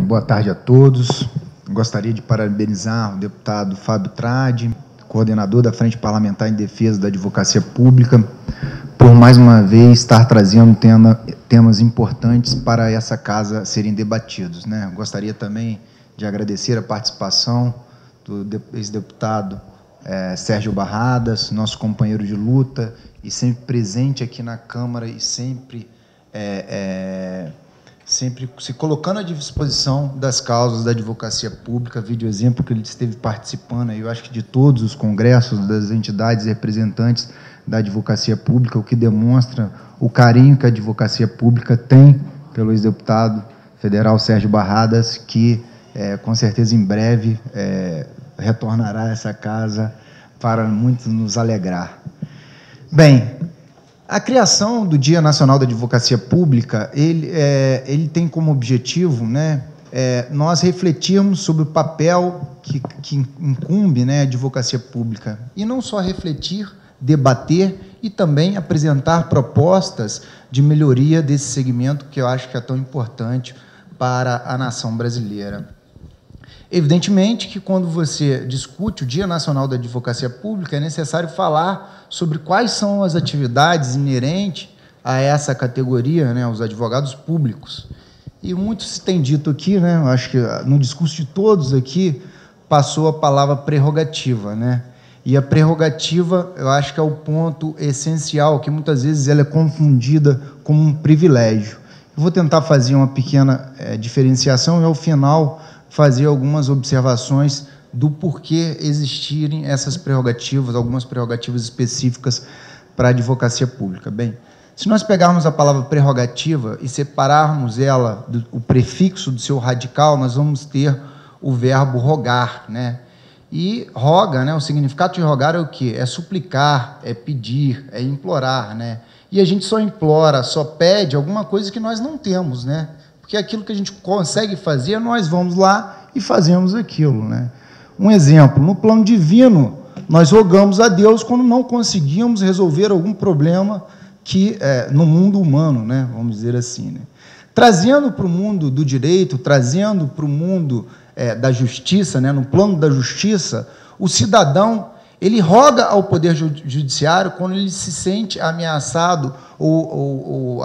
Boa tarde a todos. Gostaria de parabenizar o deputado Fábio Tradi, coordenador da Frente Parlamentar em Defesa da Advocacia Pública, por mais uma vez estar trazendo temas importantes para essa casa serem debatidos, né? Gostaria também de agradecer a participação do ex-deputado Sérgio Barradas, nosso companheiro de luta e sempre presente aqui na Câmara e sempre se colocando à disposição das causas da advocacia pública, vídeo exemplo que ele esteve participando, eu acho que de todos os congressos, das entidades representantes da advocacia pública, o que demonstra o carinho que a advocacia pública tem pelo ex-deputado federal Sérgio Barradas, que com certeza em breve retornará a essa casa para muito nos alegrar. Bem, a criação do Dia Nacional da Advocacia Pública, ele tem como objetivo, né, nós refletirmos sobre o papel que incumbe, né, a advocacia pública. E não só refletir, debater e também apresentar propostas de melhoria desse segmento que eu acho que é tão importante para a nação brasileira. Evidentemente que, quando você discute o Dia Nacional da Advocacia Pública, é necessário falar sobre quais são as atividades inerentes a essa categoria, né, os advogados públicos. E muito se tem dito aqui, né, eu acho que no discurso de todos aqui, passou a palavra prerrogativa, né? E a prerrogativa, eu acho que é o ponto essencial, que muitas vezes ela é confundida como um privilégio. Eu vou tentar fazer uma pequena diferenciação e, ao final, fazer algumas observações do porquê existirem essas prerrogativas, algumas prerrogativas específicas para a advocacia pública. Bem, se nós pegarmos a palavra prerrogativa e separarmos ela, o prefixo do seu radical, nós vamos ter o verbo rogar, né? E roga, né, o significado de rogar é o quê? É suplicar, é pedir, é implorar, né? E a gente só implora, só pede alguma coisa que nós não temos, né? Porque aquilo que a gente consegue fazer, nós vamos lá e fazemos aquilo, né? Um exemplo, no plano divino, nós rogamos a Deus quando não conseguimos resolver algum problema que no mundo humano, né? Vamos dizer assim, né? Trazendo para o mundo do direito, trazendo para o mundo da justiça, né? No plano da justiça, o cidadão, ele roga ao Poder Judiciário quando ele se sente ameaçado ou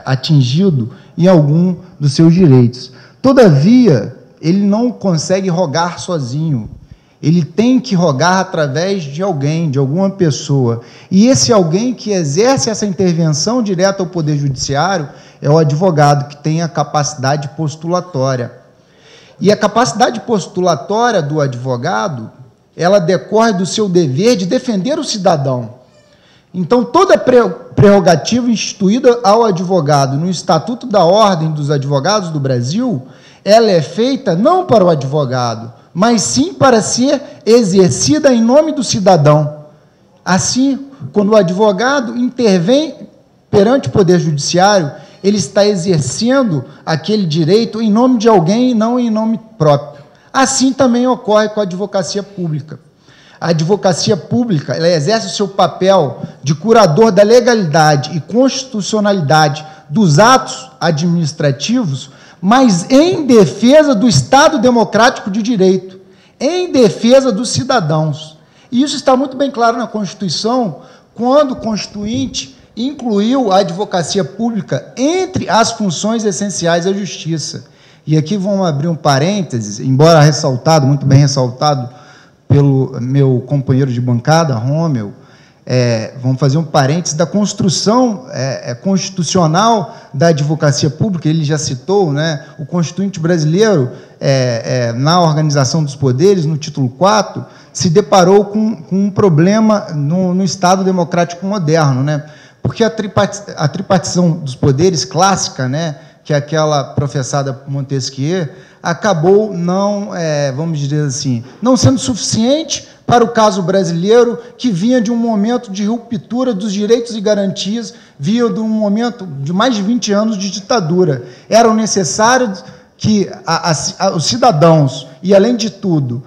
atingido em algum dos seus direitos. Todavia, ele não consegue rogar sozinho. Ele tem que rogar através de alguém, de alguma pessoa. E esse alguém que exerce essa intervenção direta ao Poder Judiciário é o advogado, que tem a capacidade postulatória. E a capacidade postulatória do advogado, ela decorre do seu dever de defender o cidadão. Então, toda prerrogativa instituída ao advogado no Estatuto da Ordem dos Advogados do Brasil, ela é feita não para o advogado, mas sim para ser exercida em nome do cidadão. Assim, quando o advogado intervém perante o Poder Judiciário, ele está exercendo aquele direito em nome de alguém e não em nome próprio. Assim também ocorre com a advocacia pública. A advocacia pública, ela exerce o seu papel de curador da legalidade e constitucionalidade dos atos administrativos, mas em defesa do Estado democrático de direito, em defesa dos cidadãos. E isso está muito bem claro na Constituição, quando o Constituinte incluiu a advocacia pública entre as funções essenciais da justiça. E aqui vamos abrir um parênteses, embora ressaltado, muito bem ressaltado pelo meu companheiro de bancada, Rômel, vamos fazer um parênteses da construção constitucional da advocacia pública. Ele já citou, né, o Constituinte brasileiro, na Organização dos Poderes, no título 4, se deparou com um problema no Estado democrático moderno, né? Porque a tripartição dos poderes clássica, né, que é aquela professada por Montesquieu, acabou não, vamos dizer assim, não sendo suficiente para o caso brasileiro, que vinha de um momento de ruptura dos direitos e garantias, vinha de um momento de mais de 20 anos de ditadura. Eram necessários que os cidadãos, e além de tudo,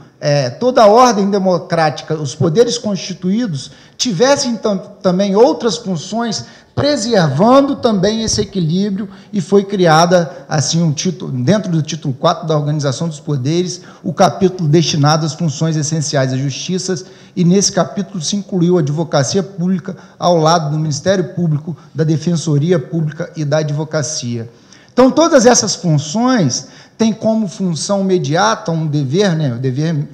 toda a ordem democrática, os poderes constituídos, tivessem também outras funções, preservando também esse equilíbrio, e foi criada, assim, dentro do título 4 da Organização dos Poderes, o capítulo destinado às funções essenciais da Justiça, e nesse capítulo se incluiu a advocacia pública ao lado do Ministério Público, da Defensoria Pública e da Advocacia. Então, todas essas funções têm como função imediata um dever, né, o dever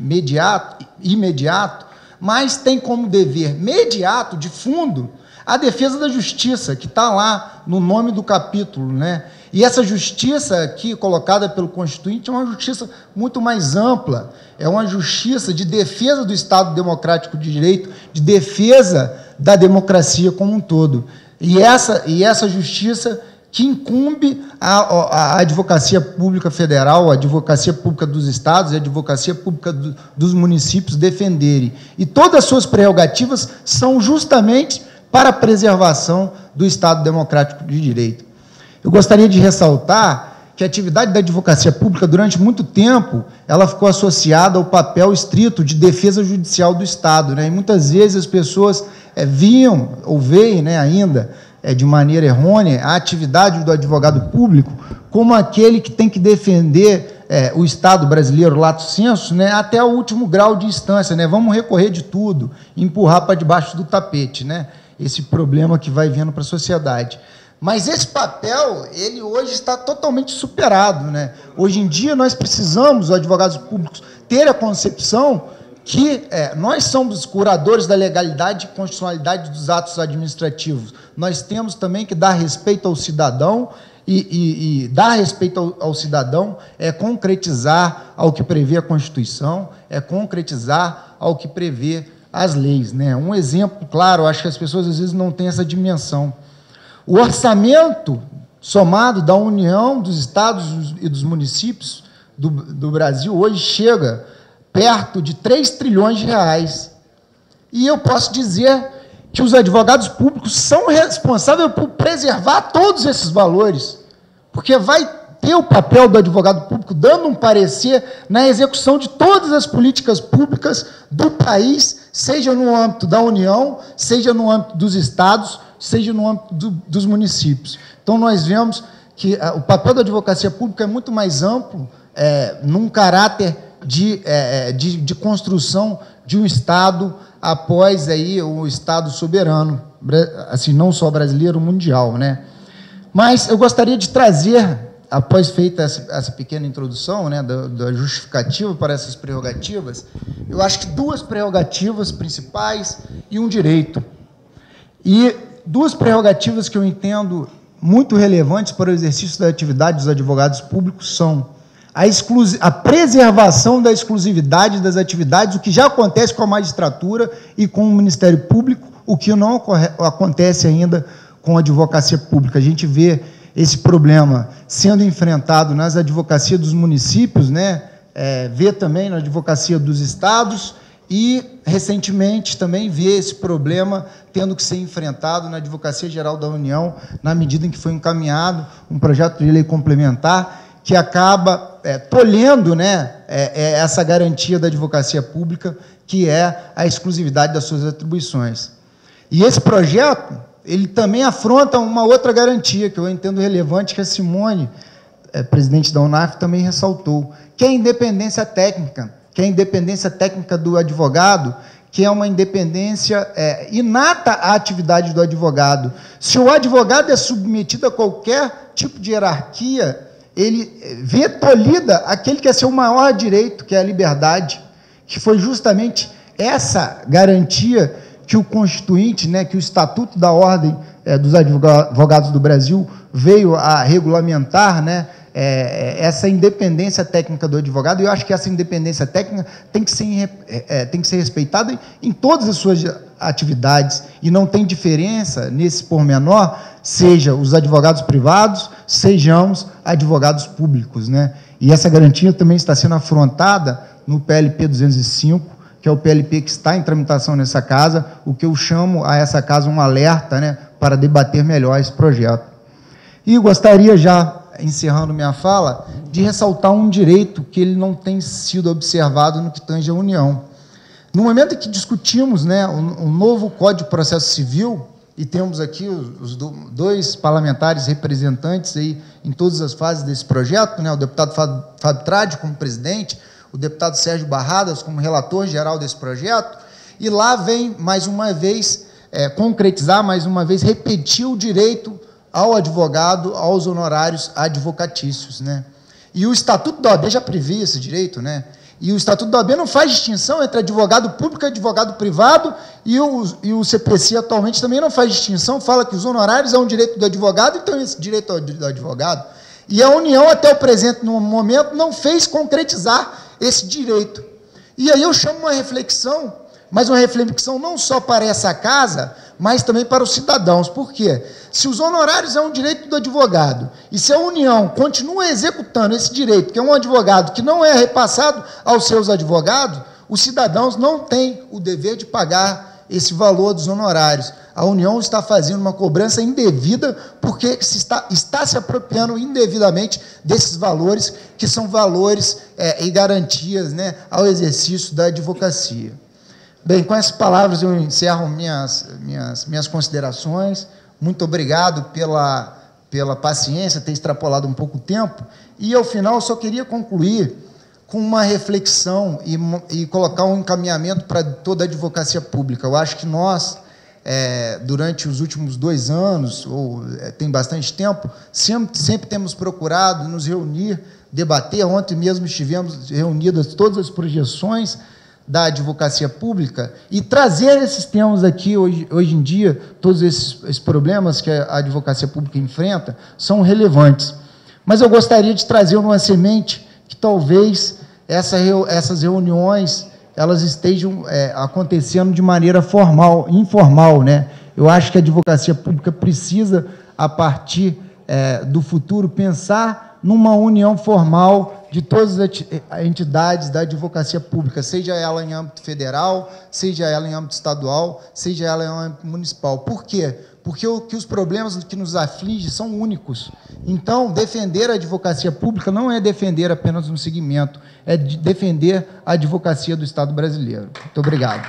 imediato, mas tem como dever mediato, de fundo, a defesa da justiça, que está lá no nome do capítulo, né? E essa justiça aqui, colocada pelo Constituinte, é uma justiça muito mais ampla, é uma justiça de defesa do Estado Democrático de Direito, de defesa da democracia como um todo. E essa justiça que incumbe a Advocacia Pública Federal, a Advocacia Pública dos Estados e a Advocacia Pública dos municípios defenderem. E todas as suas prerrogativas são justamente para a preservação do Estado Democrático de Direito. Eu gostaria de ressaltar que a atividade da advocacia pública, durante muito tempo, ela ficou associada ao papel estrito de defesa judicial do Estado, né? E muitas vezes as pessoas viam, ou veem, né, ainda, de maneira errônea, a atividade do advogado público como aquele que tem que defender o Estado brasileiro, lato sensu, né, até o último grau de instância, né? Vamos recorrer de tudo, empurrar para debaixo do tapete, né? Esse problema que vai vindo para a sociedade. Mas esse papel, ele hoje está totalmente superado, né? Hoje em dia, nós precisamos, os advogados públicos, ter a concepção que nós somos curadores da legalidade e constitucionalidade dos atos administrativos. Nós temos também que dar respeito ao cidadão, e dar respeito ao cidadão é concretizar ao que prevê a Constituição, é concretizar ao que prevê as leis, né? Um exemplo claro, acho que as pessoas às vezes não têm essa dimensão. O orçamento somado da União, dos estados e dos municípios do Brasil hoje chega perto de 3 trilhões de reais. E eu posso dizer que os advogados públicos são responsáveis por preservar todos esses valores, porque vai ter o papel do advogado público dando um parecer na execução de todas as políticas públicas do país, seja no âmbito da União, seja no âmbito dos estados, seja no âmbito dos municípios. Então, nós vemos que o papel da advocacia pública é muito mais amplo, num caráter de construção de um Estado após aí o Estado soberano, assim, não só brasileiro, mundial, né? Mas eu gostaria de trazer, após feita essa pequena introdução, né, da justificativa para essas prerrogativas, eu acho que 2 prerrogativas principais e um direito. E 2 prerrogativas que eu entendo muito relevantes para o exercício da atividade dos advogados públicos são a preservação da exclusividade das atividades, o que já acontece com a magistratura e com o Ministério Público, o que não acontece ainda com a advocacia pública. A gente vê esse problema sendo enfrentado nas advocacias dos municípios, né? Vê também na advocacia dos estados e, recentemente, também vê esse problema tendo que ser enfrentado na Advocacia Geral da União, na medida em que foi encaminhado um projeto de lei complementar que acaba tolhendo, né, essa garantia da advocacia pública, que é a exclusividade das suas atribuições. E esse projeto, ele também afronta uma outra garantia, que eu entendo relevante, que a Simone, presidente da UNAF, também ressaltou, que é a independência técnica, do advogado, que é uma independência inata à atividade do advogado. Se o advogado é submetido a qualquer tipo de hierarquia, ele vê tolhida aquele que é seu maior direito, que é a liberdade, que foi justamente essa garantia que o Constituinte, né, que o Estatuto da Ordem dos Advogados do Brasil veio a regulamentar, né, essa independência técnica do advogado. E eu acho que essa independência técnica tem que ser respeitada em todas as suas atividades, e não tem diferença nesse pormenor, seja os advogados privados, sejamos advogados públicos, né? E essa garantia também está sendo afrontada no PLP 205, que é o PLP que está em tramitação nessa casa, o que eu chamo a essa casa um alerta, né, para debater melhor esse projeto. E gostaria, já encerrando minha fala, de ressaltar um direito que ele não tem sido observado no que tange à União. No momento em que discutimos, né, um novo Código de Processo Civil, e temos aqui os dois parlamentares representantes aí em todas as fases desse projeto, né, o deputado Fábio Tradi como presidente, o deputado Sérgio Barradas como relator geral desse projeto, e lá vem, mais uma vez, concretizar, mais uma vez, repetir o direito ao advogado, aos honorários advocatícios, né? E o Estatuto da OAB já previa esse direito, né? E o Estatuto da OAB não faz distinção entre advogado público e advogado privado, e o CPC atualmente também não faz distinção, fala que os honorários é um direito do advogado, então esse direito é do advogado. E a União, até o presente momento, não fez concretizar esse direito. E aí eu chamo uma reflexão, mas uma reflexão não só para essa casa, mas também para os cidadãos. Por quê? Se os honorários é um direito do advogado, e se a União continua executando esse direito, que é um advogado que não é repassado aos seus advogados, os cidadãos não têm o dever de pagar esse valor dos honorários. A União está fazendo uma cobrança indevida porque está se apropriando indevidamente desses valores, que são valores e garantias, né, ao exercício da advocacia. Bem, com essas palavras eu encerro minhas considerações. Muito obrigado pela paciência, ter extrapolado um pouco o tempo. E, ao final, eu só queria concluir com uma reflexão e colocar um encaminhamento para toda a advocacia pública. Eu acho que nós, durante os últimos 2 anos, ou tem bastante tempo, sempre temos procurado nos reunir, debater. Ontem mesmo estivemos reunidas todas as projeções da advocacia pública e trazer esses temas aqui, hoje em dia, todos esses problemas que a advocacia pública enfrenta, são relevantes. Mas eu gostaria de trazer uma semente que talvez essas reuniões elas estejam acontecendo de maneira informal, né? Eu acho que a advocacia pública precisa, a partir do futuro, pensar numa união formal de todas as entidades da advocacia pública, seja ela em âmbito federal, seja ela em âmbito estadual, seja ela em âmbito municipal. Por quê? Porque os problemas que nos afligem são únicos. Então, defender a advocacia pública não é defender apenas um segmento, é defender a advocacia do Estado brasileiro. Muito obrigado.